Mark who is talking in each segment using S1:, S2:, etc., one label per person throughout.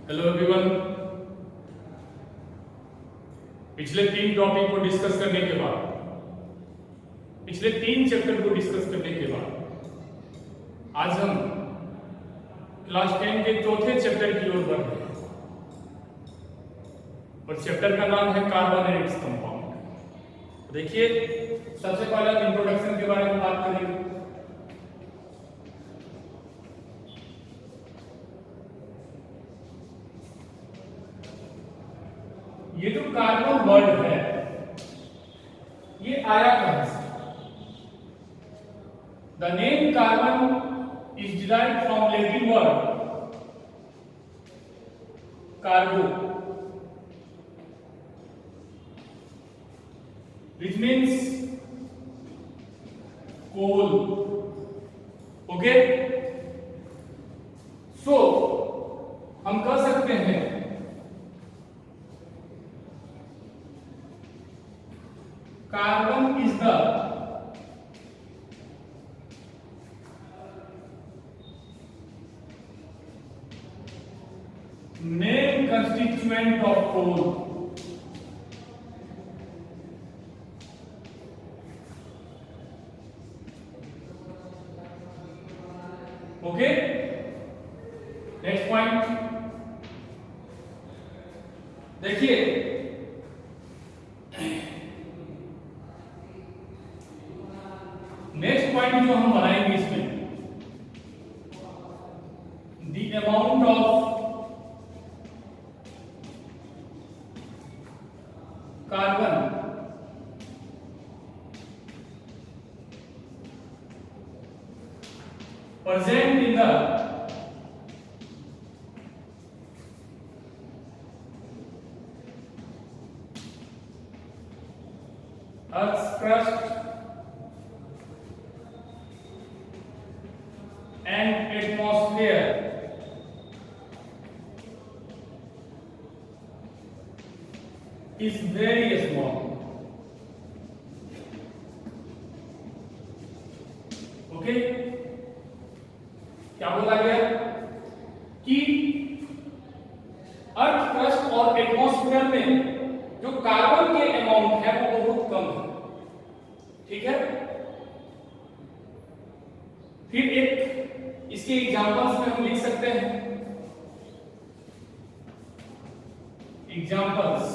S1: Hello everyone. पिछले 3 topic को discuss करने के बाद, पिछले 3 चैप्टर को डिस्कस करने के बाद आज हम क्लास 10 के चौथे चैप्टर की ओर बढ़ रहे हैं और चैप्टर का नाम है कार्बन एंड इट्स कंपाउंड। देखिए, सबसे पहले इंट्रोडक्शन के बारे में बात करेंगे। ये जो कार्बन वर्ड है ये आया कहां से? The name carbon is derived from Latin word कार्बो, which means coal. Okay, so हम कह सकते हैं carbon is the main constituent of coal. Okay, next point देखिए, नेक्स्ट पॉइंट जो हम बनाएंगे इसमें, the amount of carbon present in the Earth's crust and atmosphere is very small. Okay, क्या बोला गया कि अर्थ क्रस्ट और एटमॉस्फेयर में जो कार्बन के अमाउंट है वो बहुत कम है। ठीक है, फिर एक इसके एग्जांपल्स में हम लिख सकते हैं एग्जांपल्स।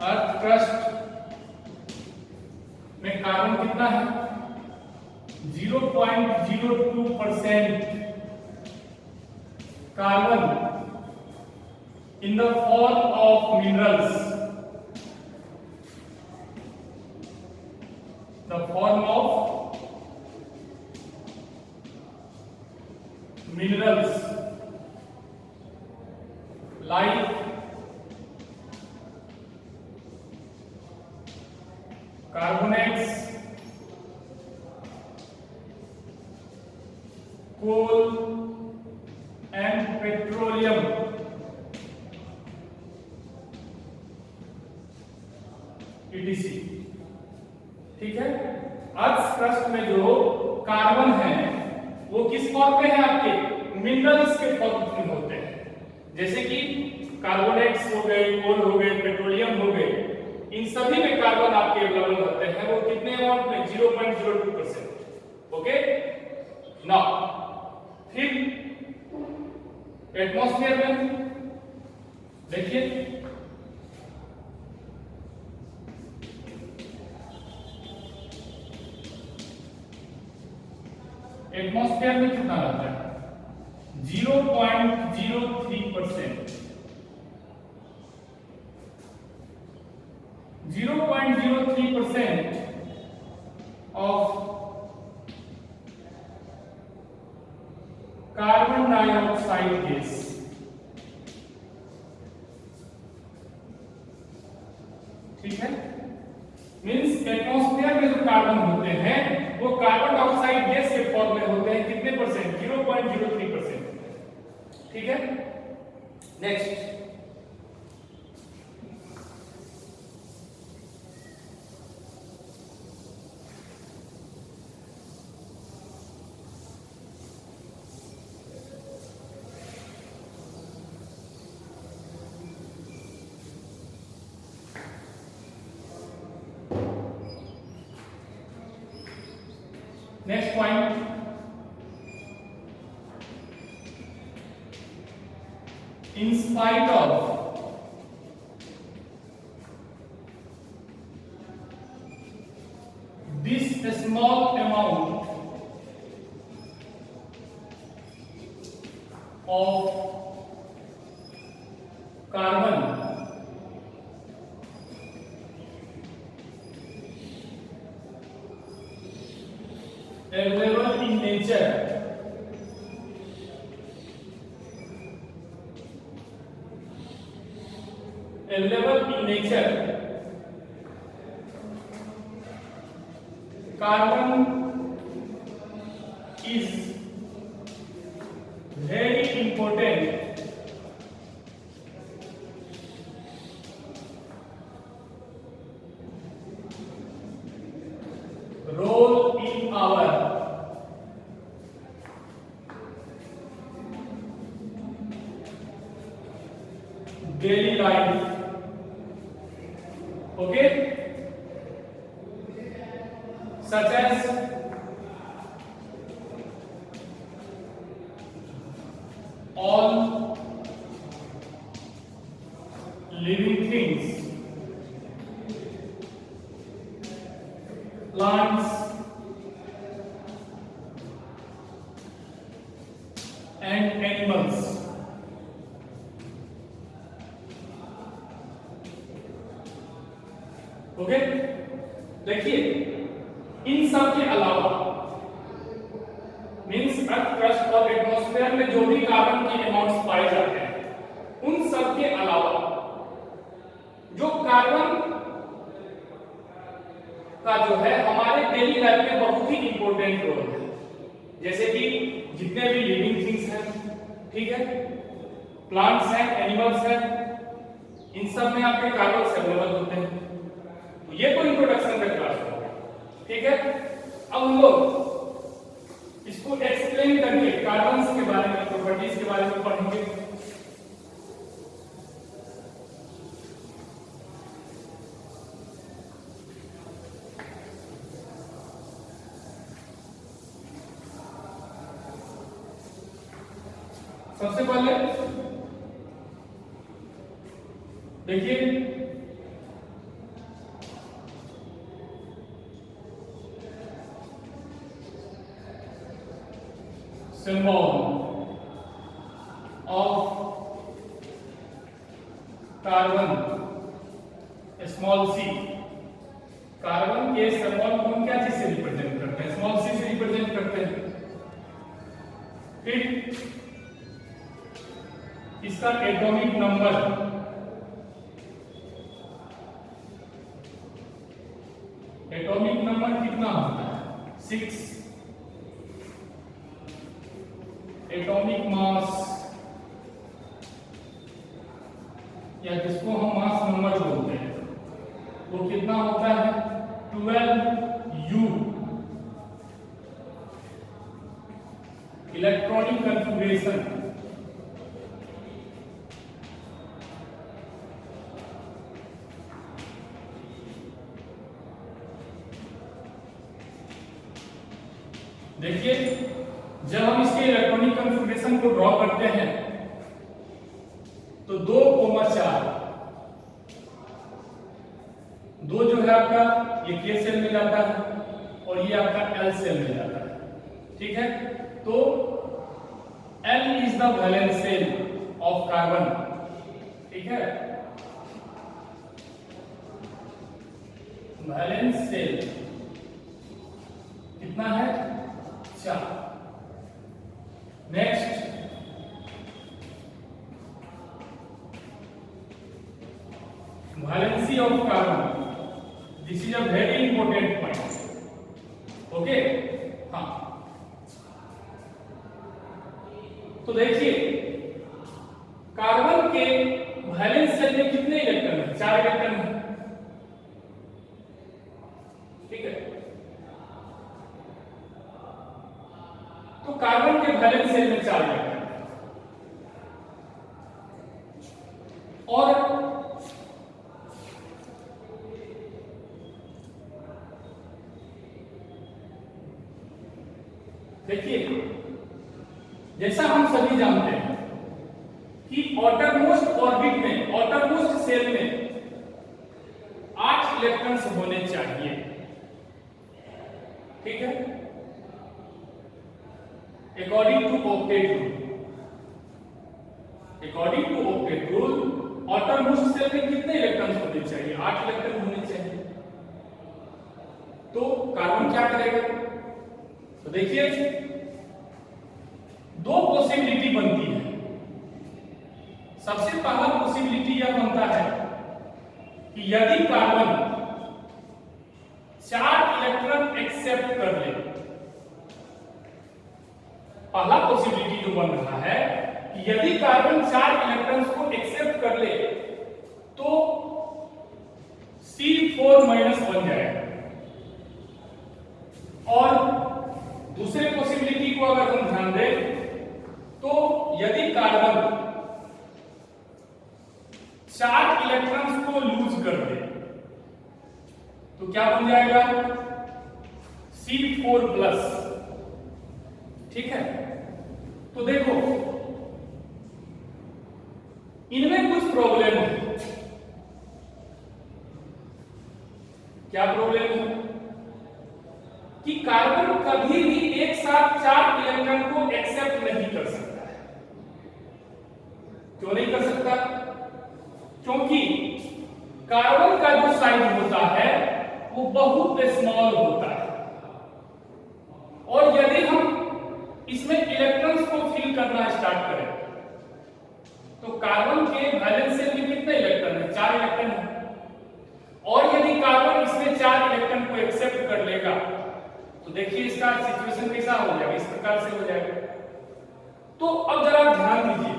S1: अर्थ क्रस्ट में कार्बन कितना है? 0.02% carbon in the form of minerals, the form of minerals like carbonates, coal and petroleum. ETC। ठीक है, अर्थ क्रस्ट में जो कार्बन है वो किस फॉर्म में है? आपके मिनरल्स के फॉर्म में होते हैं, जैसे कि कार्बोनेट्स हो गए, कोल हो गए, पेट्रोलियम हो गए। इन सभी में कार्बन आपके अवेलेबल होते हैं। वो कितने अमाउंट में? 0.02%। ओके, नाउ फिर एटमॉस्फेयर में देखिए, एटमॉस्फेयर में कितना रहता है? 0.03%। 0.03% of carbon dioxide gas। ठीक है, मींस एटमॉस्फेयर में जो कार्बन होते हैं वो कार्बन डाइऑक्साइड गैस के फॉर्म में होते हैं। कितने परसेंट? 0.03%। ठीक है, next next point, in spite of this small amount of carbon available in nature, carbon is very important role in our daily life. Okay, such as all living things, plants and animals. Okay, देखिए इन सब के अलावा means earth crust और atmosphere में जो भी carbon के amounts पाए जाते हैं, उन सब के अलावा जो कार्बन का जो है हमारे डेली लाइफ में बहुत ही इंपॉर्टेंट रोल है। जैसे कि जितने भी लिविंग थिंग्स हैं, ठीक है, प्लांट्स हैं, एनिमल्स हैं, इन सब में आपके कार्बन अवेलेबल होते हैं। ये तो इंट्रोडक्शन का क्लास होगा, ठीक है। अब हम लोग इसको एक्सप्लेन करके कार्बन्स के बारे में, प्रॉपर्टीज के बारे में पढ़ेंगे। सबसे पहले देखिए symbol of carbon small C. Carbon के सिंबल को हम क्या चीज से रिप्रेजेंट करते हैं? स्मॉल सी से रिप्रेजेंट करते हैं। फिर इसका एटॉमिक नंबर कितना होता है? 6। एटॉमिक मास या जिसको हम मास नंबर बोलते हैं वो कितना होता है? 12U। इलेक्ट्रॉनिक कॉन्फ़िगरेशन देखिए, जब हम इसके इलेक्ट्रॉनिक कॉन्फ़िगरेशन को ड्रॉ करते हैं तो 2,4 2 जो है आपका ये K सेल में जाता है और ये आपका L सेल में जाता है, ठीक है। तो L is the valence shell of carbon, ठीक है। वैलेंस सेल कितना है? 4। Next valency of carbon, this is a very important point, okay। हाँ, तो देखिए कार्बन के वैलेंस सेल में कितने इलेक्ट्रॉन है? 4 इलेक्ट्रॉन है, ठीक है। तो कार्बन के वैलेंस सेल में 4 इलेक्ट्रॉन और देखिए, जैसा हम सभी जानते हैं कि आउटरमोस्ट ऑर्बिट में, आउटरमोस्ट शेल में 8 इलेक्ट्रॉन्स होने चाहिए। ठीक है, according to octet rule, according to octet rule outermost shell में कितने इलेक्ट्रॉन्स होने चाहिए? 8 इलेक्ट्रॉन होने चाहिए। तो कार्बन क्या करेगा? तो देखिए, दो पॉसिबिलिटी बनती है। सबसे पहला पॉसिबिलिटी यह बनता है कि यदि कार्बन 4 इलेक्ट्रॉन एक्सेप्ट कर ले, पहला पॉसिबिलिटी जो बन रहा है कि यदि कार्बन 4 इलेक्ट्रॉन्स को एक्सेप्ट कर ले तो C4- बन जाएगा। और दूसरे पॉसिबिलिटी को अगर हम ध्यान दें तो यदि कार्बन 4 इलेक्ट्रॉन्स को लूज कर दे तो क्या बन जाएगा? C4+। ठीक है, तो देखो इनमें कुछ प्रॉब्लम है। क्या प्रॉब्लम है? कि कार्बन कभी भी एक साथ 4 इलेक्ट्रॉन को एक्सेप्ट नहीं कर सकता है। क्यों नहीं कर सकता? क्योंकि कार्बन का जो साइज होता है वो बहुत स्मॉल होता है, और यदि हम इसमें इलेक्ट्रॉन्स को फिल करना स्टार्ट करें तो कार्बन के वैलेंस शेल में कितने इलेक्ट्रॉन है? 4 इलेक्ट्रॉन है। और यदि कार्बन इसमें 4 इलेक्ट्रॉन को एक्सेप्ट कर लेगा तो देखिए इसका सिचुएशन कैसा हो जाएगा, इस प्रकार से हो जाएगा। तो अब जरा ध्यान दीजिए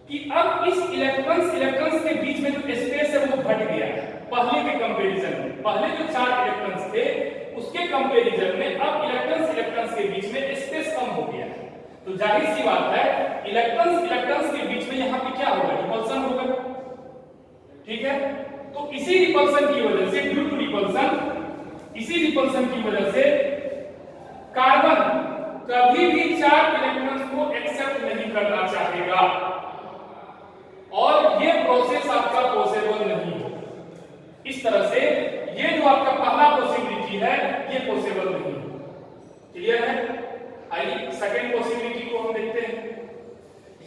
S1: कि अब इस इलेक्ट्रॉन्स के बीच में जो स्पेस है वो घट गया है पहले के कंपैरिजन में। पहले जो 4 इलेक्ट्रॉन्स थे उसके कंपैरिजन में अब इलेक्ट्रॉन्स के बीच में स्पेस कम हो गया है। तो जाहिर सी बात है इलेक्ट्रॉन्स के बीच में यहां पे क्या होगा? रिपल्सन होगा। ठीक है, तो इसी रिपल्सन की वजह से, ड्यू टू रिपल्सन, इसी रिपल्सन की वजह से कार्बन कभी भी 4 इलेक्ट्रॉन्स को एक्सेप्ट नहीं करना चाहेगा और ये प्रोसेस आपका पॉसिबल नहीं होगा। इस तरह से ये जो आपका पहला पॉसिबिलिटी है ये पॉसिबल नहीं होगा। क्लियर है? आइए सेकंड पॉसिबिलिटी को हम देखते हैं।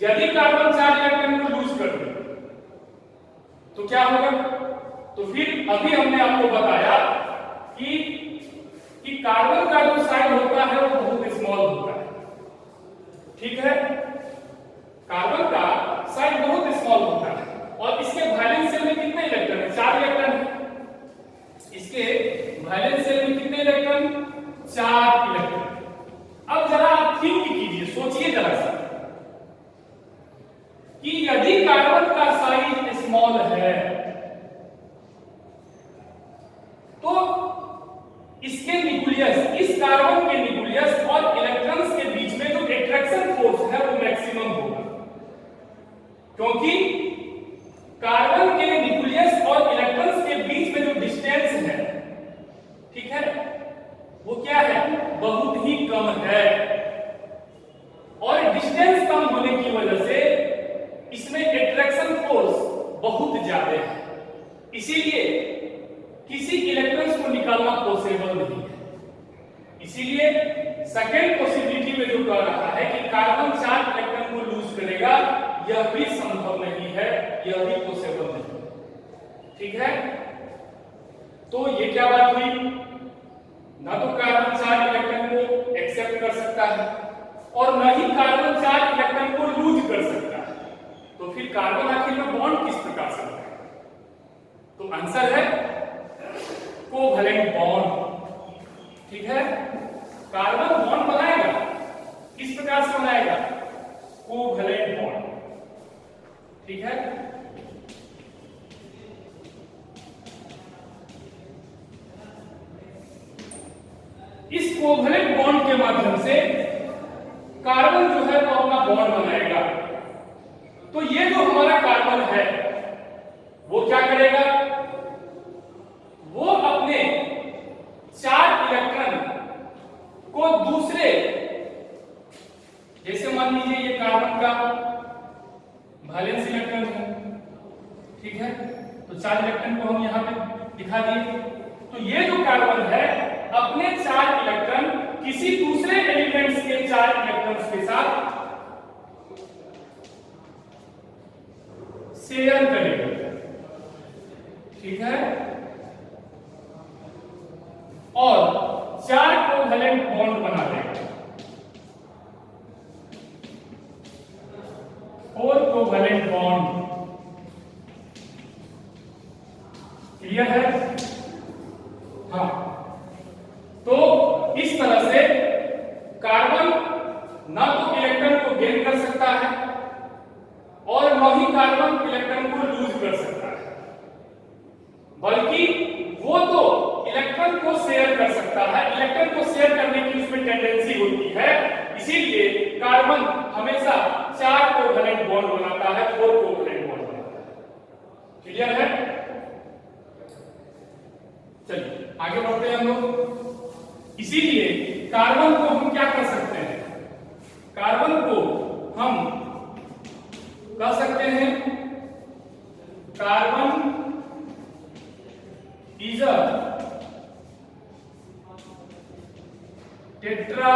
S1: यदि कार्बन 4 इलेक्ट्रॉन को लूज कर दे तो क्या होगा? तो फिर अभी हमने आपको बताया कि कार्बन का जो साइज होता है वो बहुत स्मॉल होता है। ठीक है, कार्बन का साइज बहुत स्मॉल होता है और इसके वैलेंस शेल में कितने इलेक्ट्रॉन है? 4 इलेक्ट्रॉन है। इसके वैलेंस शेल में कितने इलेक्ट्रॉन? 4 इलेक्ट्रॉन। अब जरा आप थिंक कीजिए, सोचिए जरा सा कि यदि कार्बन का साइज स्मॉल है तो इसके न्यूक्लियस, इस कार्बन के न्यूक्लियस और इलेक्ट्रॉन्स के बीच में जो अट्रैक्शन फोर्स है वो मैक्सिमम होगा, क्योंकि कार्बन के न्यूक्लियस और इलेक्ट्रॉन्स के बीच में जो डिस्टेंस है, ठीक है, वो क्या है? बहुत ही कम है। और डिस्टेंस कम होने की वजह से इसमें अट्रैक्शन फोर्स बहुत ज्यादा है, इसीलिए किसी इलेक्ट्रॉन्स को निकालना पॉसिबल नहीं है। इसीलिए सेकेंड पॉसिबिलिटी में जो कह रहा है कि कार्बन 4 इलेक्ट्रॉन को लूज करेगा, यह भी संभव नहीं है, यह भी पॉसिबल नहीं है। ठीक है, तो ये क्या बात हुई? ना तो कार्बन 4 इलेक्ट्रॉन को एक्सेप्ट कर सकता है और न ही कार्बन 4 इलेक्ट्रॉन को लूज कर सकता है। तो फिर कार्बन आखिर में बॉन्ड किस प्रकार से बनाएगा? तो आंसर है कोवैलेंट बॉन्ड। ठीक है, कार्बन बॉन्ड बनाएगा, किस प्रकार से बनाएगा? Covalent bond. ठीक है, इस कोवैलेंट बॉन्ड के माध्यम से कार्बन जो है वो अपना बॉन्ड बनाएगा। तो ये जो हमारा कार्बन है वो क्या करेगा? वो अपने 4 इलेक्ट्रॉन को दूसरे इलेक्ट्रॉन को हम यहाँ पे दिखा दिए। तो ये जो कार्बन है अपने 4 इलेक्ट्रॉन किसी दूसरे एलिमेंट्स के 4 इलेक्ट्रॉन्स के साथ शेयर करेगा, ठीक है, और 4 कोवैलेंट बॉन्ड बना लेगा, 4 कोवैलेंट बॉन्ड। क्लियर है? हाँ, तो इस तरह से कार्बन ना तो इलेक्ट्रॉन को गेन कर सकता है और न ही कार्बन इलेक्ट्रॉन को लूज कर सकता है, बल्कि वो तो इलेक्ट्रॉन को शेयर कर सकता है। इलेक्ट्रॉन को शेयर करने की उसमें टेंडेंसी होती है, इसीलिए कार्बन हमेशा 4 कोवैलेंट बॉन्ड बनाता है, 4 कोवैलेंट बॉन्ड बनाता है। क्लियर है? चलिए आगे बढ़ते हैं हम लोग। इसीलिए कार्बन को हम क्या कर सकते हैं, कार्बन को हम कह सकते हैं carbon is a tetra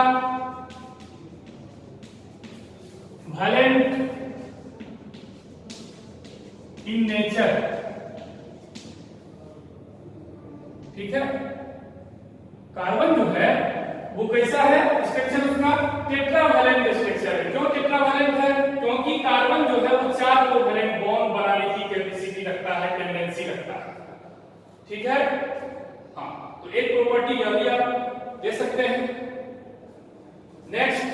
S1: valent in nature. ठीक है, कार्बन जो है वो कैसा है, स्ट्रक्चर उसका टेट्रावैलेंट स्ट्रक्चर है। क्यों टेट्रावैलेंट है? क्योंकि कार्बन जो है वो 4 कोवैलेंट बॉन्ड बनाने की कैपेसिटी रखता है, टेंडेंसी रखता है। ठीक है, हाँ, तो एक प्रॉपर्टी यह भी आप दे सकते हैं। नेक्स्ट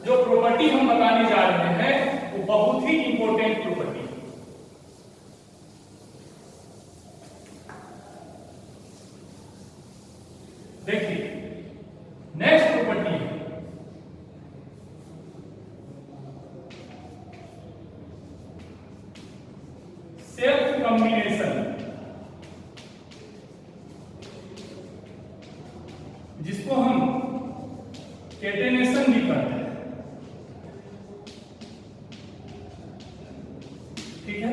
S1: जो प्रॉपर्टी हम बताने जा रहे हैं वो बहुत ही इंपॉर्टेंट प्रॉपर्टी है। देखिए नेक्स्ट प्रॉपर्टी है सेल्फ कॉम्बिनेशन, जिसको हम कैटेनेशन भी कहते हैं। ठीक है,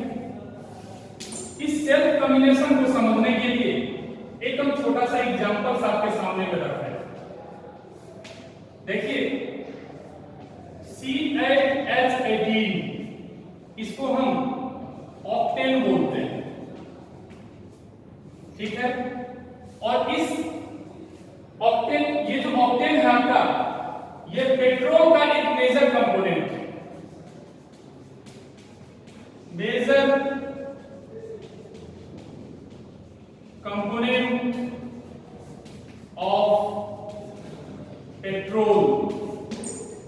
S1: इस सेल्फ कॉम्बिनेशन को समझने के लिए एक हम छोटा सा एग्जांपल आपके सामने में रखा है। देखिए CH18 इसको हम ऑक्टेन बोलते हैं। ठीक है, और इस ऑक्टेन, ये जो ऑक्टेन है आपका, ये पेट्रोल का एक मेजर कंपोनेंट है, major component of petrol.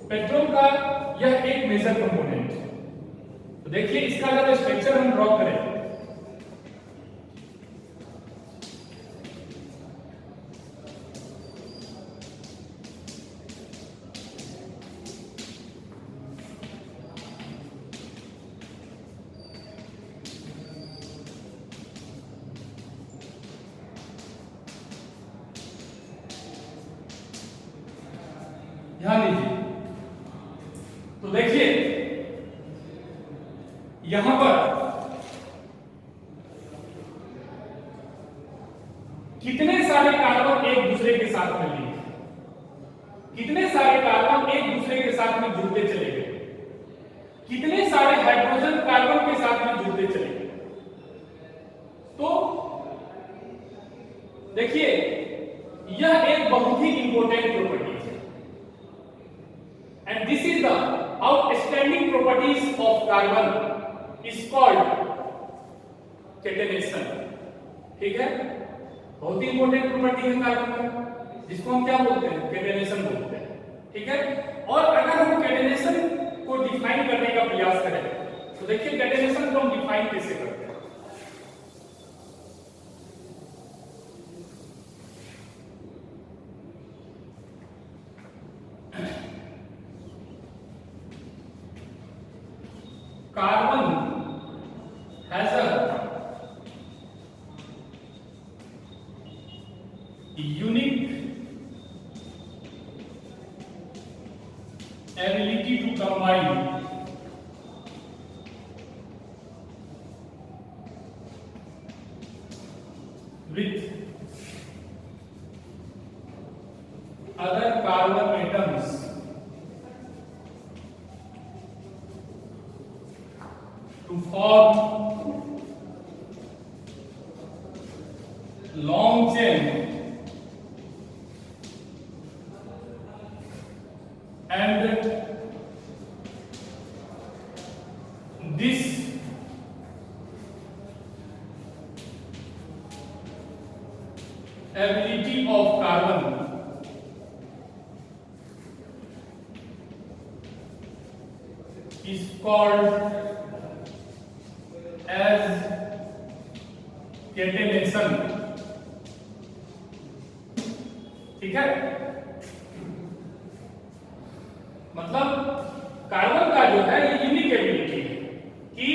S1: Petrol का यह एक मेजर कंपोनेंट है। तो देखिए इसका अगर स्ट्रक्चर हम ड्रॉ करें, ध्यान दीजिए, तो देखिए यहां पर कितने सारे कार्बन एक दूसरे के साथ में लिए, कितने सारे कार्बन एक दूसरे के साथ में जुड़ते चले गए, कितने सारे हाइड्रोजन कार्बन के साथ में जुड़ते चले गए। तो देखिए यह एक बहुत ही इंपॉर्टेंट प्रॉपर्टी है, and this is the outstanding properties of carbon is called catenation। ठीक है, बहुत ही इंपॉर्टेंट प्रॉपर्टी है कार्बन का, जिसको हम क्या बोलते हैं, कैटेनेशन बोलते हैं। ठीक है, और अगर हम कैटेनेशन को डिफाइन करने का प्रयास करें तो देखिए कैटेनेशन को हम डिफाइन कैसे करते हैं। Carbon has a unique ability to combine with other carbon atoms to form long chain and this ability of carbon is called as catenation। ठीक है, मतलब कार्बन का जो है ये यूनिक एबिलिटी है कि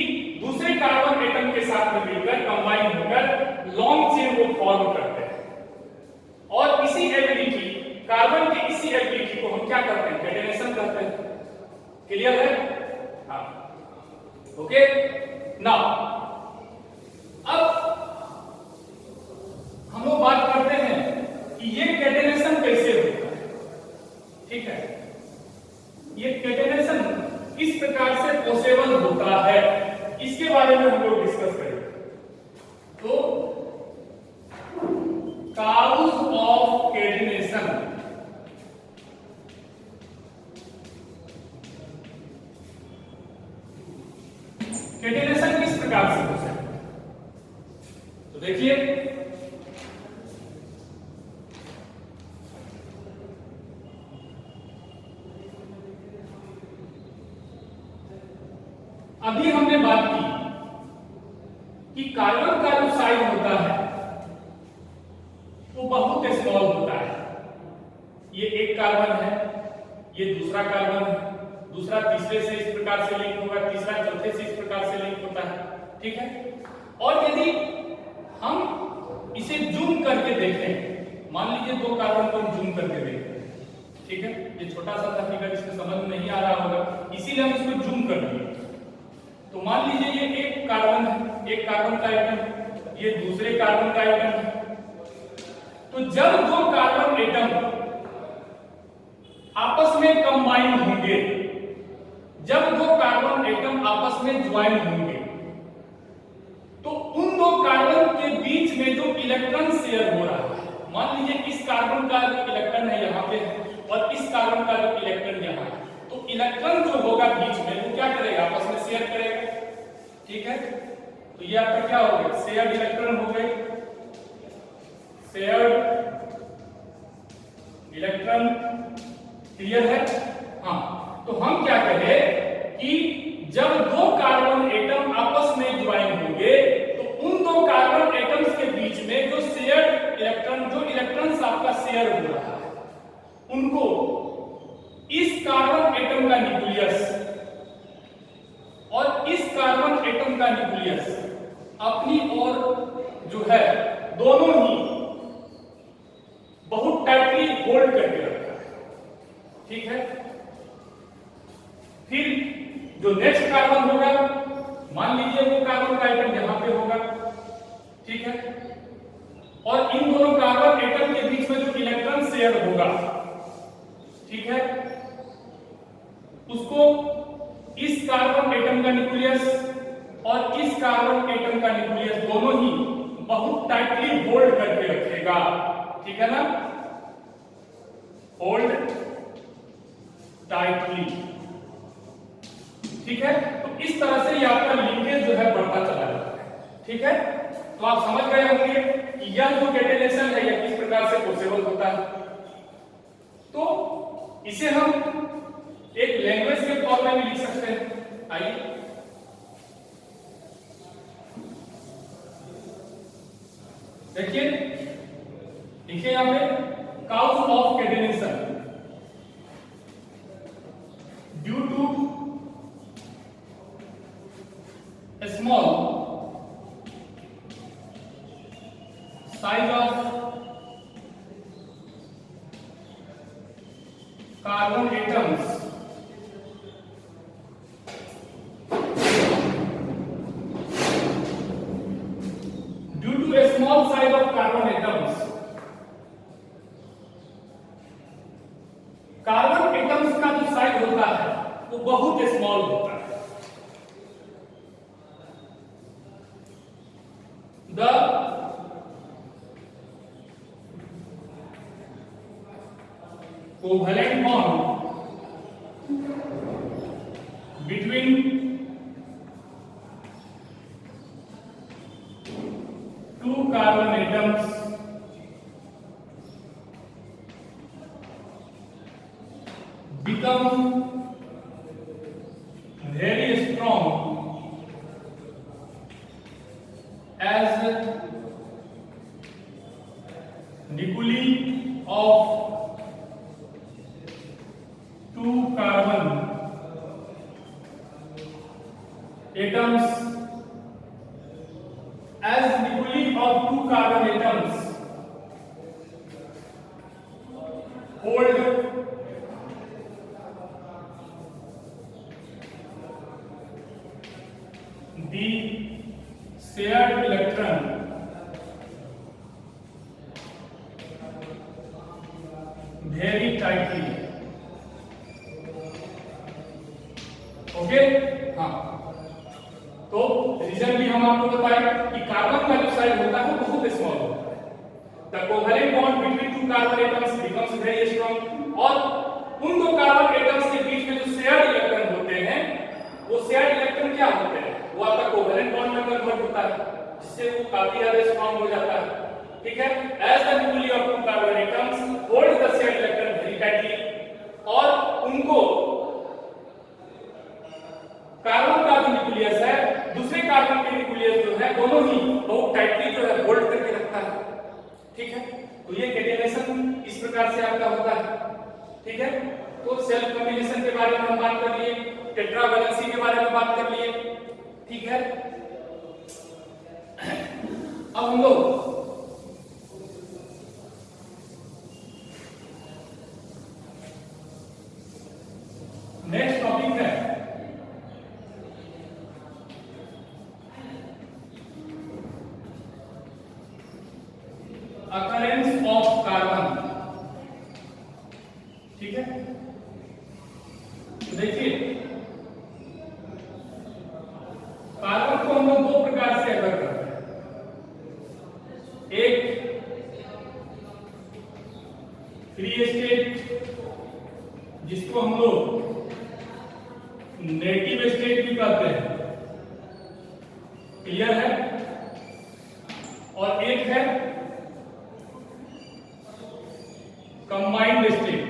S1: दूसरे कार्बन एटम के साथ में मिलकर कंबाइन होकर लॉन्ग चेन को फॉर्म करते हैं। और इसी एबिलिटी, कार्बन की इसी एबिलिटी को हम क्या करते हैं, कैटेनेशन करते हैं। क्लियर है? हाँ, ओके। नाउ अब हम लोग बात करते हैं कि ये कैटेनेशन कैसे होता है। ठीक है, ये कैटेनेशन किस प्रकार से पॉसिबल होता है, इसके बारे में हम लोग डिस्कस करेंगे। तो काउज ऑफ कैटेनेशन, कैटेनेशन किस प्रकार से हो सकता है। तो देखिए, अभी हमने बात की कि कार्बन का जो साइज होता है वो बहुत स्मॉल होता है। ये एक कार्बन है, ये दूसरा कार्बन है, दूसरा तीसरे से इस प्रकार से लिंक होगा, तीसरा चौथे से इस प्रकार से लिंक होता है। ठीक है, और यदि हम इसे जूम करके देखें, मान लीजिए दो कार्बन को हम जूम करके देखें। ठीक है, ये छोटा सा था फिगर, इसमें समझ नहीं आ रहा होगा, इसीलिए हम इसको जूम कर दिए। तो मान लीजिए ये एक कार्बन है, एक कार्बन का एटम, ये दूसरे कार्बन का एटम है। तो जब दो कार्बन एटम आपस में कंबाइन होंगे, जब दो कार्बन एटम आपस में ज्वाइन होंगे, तो उन दो कार्बन के बीच में जो इलेक्ट्रॉन शेयर हो रहा है, मान लीजिए इस कार्बन का जो इलेक्ट्रॉन है यहाँ पे और इस कार्बन का जो इलेक्ट्रॉन यहाँ है, तो इलेक्ट्रॉन जो होगा बीच में वो क्या करेगा, आपस में शेयर करेगा। ठीक है, तो ये आपका क्या हो गया, शेयर्ड इलेक्ट्रॉन हो गए, शेयर्ड इलेक्ट्रॉन। क्लियर है? हाँ, तो हम क्या कहें कि जब दो कार्बन एटम आपस में ज्वाइन होंगे तो उन दो कार्बन एटम्स के बीच में जो शेयर्ड इलेक्ट्रॉन, जो इलेक्ट्रॉन्स आपका शेयर हो रहा है, उनको इस कार्बन एटम का न्यूक्लियस और इस कार्बन एटम का न्यूक्लियस अपनी ओर जो है दोनों ही बहुत टाइटली होल्ड करके रखता है। ठीक है, फिर जो नेक्स्ट कार्बन होगा, मान लीजिए वो कार्बन का एटम यहां पे होगा। ठीक है, और इन दोनों कार्बन एटम के बीच में जो इलेक्ट्रॉन शेयर होगा, ठीक है, उसको इस कार्बन एटम का न्यूक्लियस और इस कार्बन एटम का न्यूक्लियस दोनों ही बहुत टाइटली होल्ड करके रखेगा। ठीक है ना, होल्ड टाइटली। ठीक है, तो इस तरह से ये आपका लिंकेज जो है बढ़ता चला जाता है। ठीक है, तो आप समझ गए होंगे कि यह जो कैटेनेशन है यह किस प्रकार से पॉसिबल होता है। तो इसे हम एक लैंग्वेज के फॉर्म में भी लिख सकते हैं। आइए, देखिए, लिखिए यहां पे cause of catenation due to small size of carbon atoms due to the small size of carbon atoms, carbon atoms का जो साइज होता है वो बहुत स्मॉल होता है। The covalent bond between two carbon atoms become very strong as nuclei of two carbon atoms, as nuclei of two carbon atoms hold the shared electron very tightly. Okay, हाँ, तो reason भी हम आपको बताएं कि carbon का जो size होता है वो बहुत स्मॉल होता है। The covalent bond between two carbon atoms becomes very strong, और उन दो कार्बन एटम्स के बीच में जो शेयर्ड इलेक्ट्रॉन होते हैं वो शेयर्ड इलेक्ट्रॉन क्या होते हैं, वो आपका कोवैलेंट बॉन्ड में कन्वर्ट होता है, जिससे वो काफी ज्यादा स्ट्रांग हो जाता है। ठीक है, as the nucleus of two carbon atoms hold the shared electron very tightly, और उनको कार्बन का जो न्यूक्लियस है दूसरे कार्बन के न्यूक्लियस जो है दोनों ही बहुत टाइटली जो है होल्ड करके रखता है। ठीक है, तो ये कैटेनाइजेशन इस प्रकार से आपका होता है। ठीक है, तो सेल्फ कॉम्बिनेशन के बारे में हम बात कर लिए, टेट्रा वैलेंसी के बारे में बात कर लिए। ठीक है, अब हम लोग नेक्स्ट टॉपिक है अकरेंस ऑफ कार्बन। ठीक है, तो देखिए कार्बन को हम लोग दो प्रकार से अगर करते हैं, एक फ्री स्टेट जिसको हम लोग नेटिव स्टेट भी कहते हैं, क्लियर है, और एक है कंबाइंड स्टेट,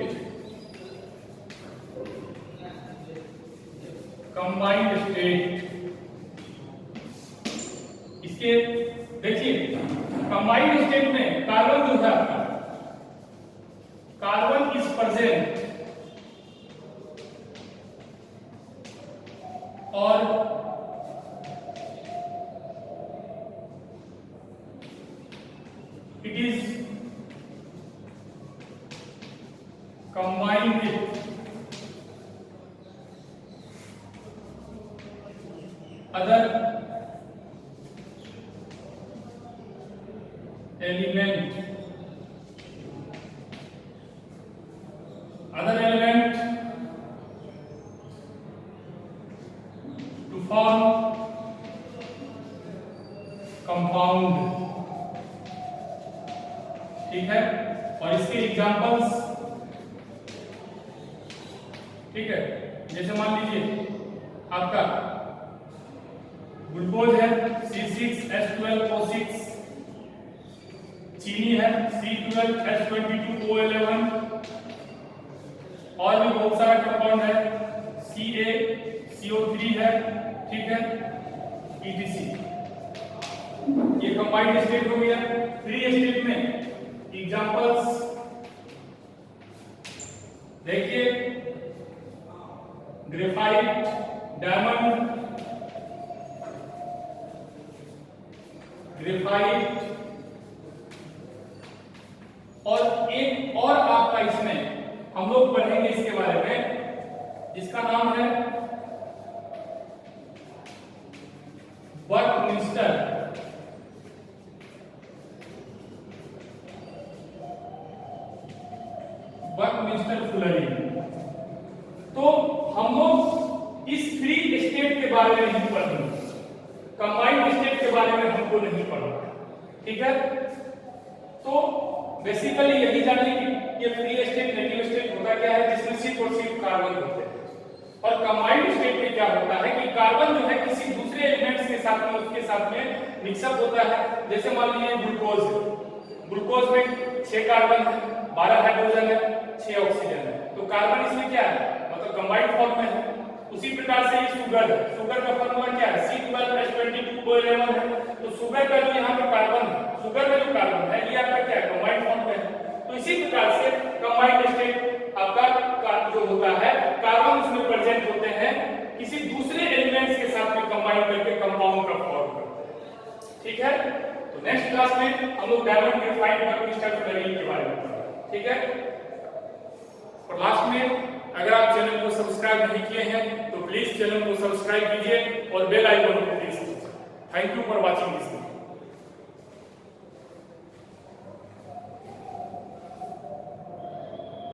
S1: कंबाइंड स्टेट। इसके देखिए कंबाइंड स्टेट में कार्बन जो है आपका, कार्बन इज प्रेजेंट और it is combined with other element to form compound। ठीक है, और इसके एग्जांपल्स, ठीक है, जैसे मान लीजिए आपका ग्लूकोज है C6H12O6, चीनी है C12H22O11, और भी बहुत सारा कंपाउंड है, CaCO3 है। ठीक है, ETC। ये कंबाइंड स्टेट हो गया। फ्री स्टेट में एग्जांपल्स देखिए, ग्रेफाइट, डायमंड, ग्रेफाइट, और एक और आपका इसमें हम लोग पढ़ेंगे इसके बारे में जिसका नाम है बटमिंस्टर। Buckminster fluorine. तो हम लोग इस फ्री स्टेट के बारे में नहीं पढ़ेंगे, कंबाइंड स्टेट के बारे में हमको नहीं पढ़ना, ठीक है। तो बेसिकली यही जानिए कि ये फ्री स्टेट नेगेटिव स्टेट होता क्या है, जिसमें सिर्फ और सिर्फ कार्बन होते हैं। और कंबाइंड स्टेट में क्या होता है कि कार्बन जो है किसी दूसरे एलिमेंट्स के साथ में उसके साथ में मिक्सअप होता है। जैसे मान लीजिए ग्लूकोज है, ग्लूकोज में 6 कार्बन है, 12 हाइड्रोजन है, 6 ऑक्सीजन है, तो कार्बन इसमें क्या है, मतलब कंबाइंड फॉर्म में है। उसी प्रकार से ये शुगर है, शुगर का फॉर्मूला क्या है, C12H22 है। तो शुगर का जो यहाँ पे कार्बन है, शुगर में जो कार्बन है ये आपका क्या है, कंबाइंड फॉर्म में है। तो इसी प्रकार से कंबाइंड स्टेट आपका जो होता है, कार्बन उसमें प्रेजेंट होते हैं, किसी दूसरे एलिमेंट्स के साथ में कंबाइन करके कंपाउंड का फॉर्म करते हैं, ठीक है। तो नेक्स्ट क्लास में हम लोग डायमंड ग्रेफाइट बकमिंस्टर फ्लोरीन के बारे में पढ़ेंगे, ठीक है। और लास्ट में अगर आप चैनल को सब्सक्राइब नहीं किए हैं तो प्लीज चैनल को सब्सक्राइब कीजिए और बेल आइकन को प्रेस कीजिए। Thank you for watching this.